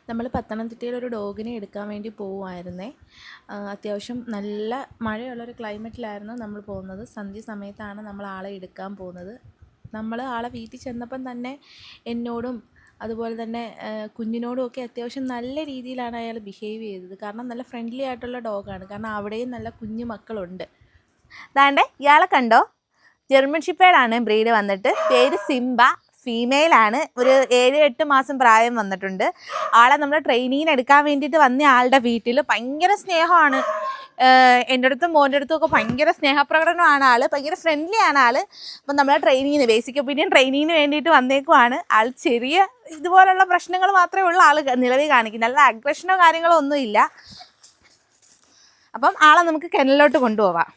നമ്മൾ പത്തനംതിട്ടയിൽ ഒരു ഡോഗിനെ എടുക്കാൻ വേണ്ടി പോവുമായിരുന്നേ. അത്യാവശ്യം നല്ല മഴയുള്ളൊരു ക്ലൈമറ്റിലായിരുന്നു നമ്മൾ പോകുന്നത്. സന്ധ്യ സമയത്താണ് നമ്മൾ ആളെ എടുക്കാൻ പോകുന്നത്. നമ്മൾ ആളെ വീട്ടിൽ ചെന്നപ്പം തന്നെ എന്നോടും അതുപോലെ തന്നെ കുഞ്ഞിനോടും ഒക്കെ അത്യാവശ്യം നല്ല രീതിയിലാണ് അയാൾ ബിഹേവ് ചെയ്തത്. കാരണം നല്ല ഫ്രണ്ട്ലി ആയിട്ടുള്ള ഡോഗാണ്. കാരണം അവിടെയും നല്ല കുഞ്ഞു മക്കളുണ്ട്. ദാണ്ടെ ഇയാളെ കണ്ടോ? ജർമ്മൻ ഷെപ്പേർഡാണ് ബ്രീഡ് വന്നിട്ട്. പേര് സിംബ. ഫീമെയിലാണ്. ഒരു 7-8 മാസം പ്രായം വന്നിട്ടുണ്ട്. ആളെ നമ്മൾ ട്രെയിനിങ്ങിന് എടുക്കാൻ വേണ്ടിയിട്ട് വന്ന ആളുടെ വീട്ടിൽ ഭയങ്കര സ്നേഹമാണ്. എൻ്റെ അടുത്തും മോൻ്റെ അടുത്തും ഒക്കെ ഭയങ്കര സ്നേഹപ്രകടനമാണ് ആൾ. ഭയങ്കര ഫ്രണ്ട്ലി ആണ് ആൾ. അപ്പം നമ്മളെ ട്രെയിനിങ്ങിന് ബേസിക് ഒപ്പീനിയൻ ട്രെയിനിങ്ങിന് വേണ്ടിയിട്ട് വന്നേക്കുവാണ്. ആൾ ചെറിയ ഇതുപോലുള്ള പ്രശ്നങ്ങൾ മാത്രമേ ഉള്ളൂ ആൾ നിലവിൽ കാണിക്കുന്നത്. നല്ല അഗ്രഷനോ കാര്യങ്ങളോ ഒന്നുമില്ല. അപ്പം ആളെ നമുക്ക് കെനലിലോട്ട് കൊണ്ടുപോവാം.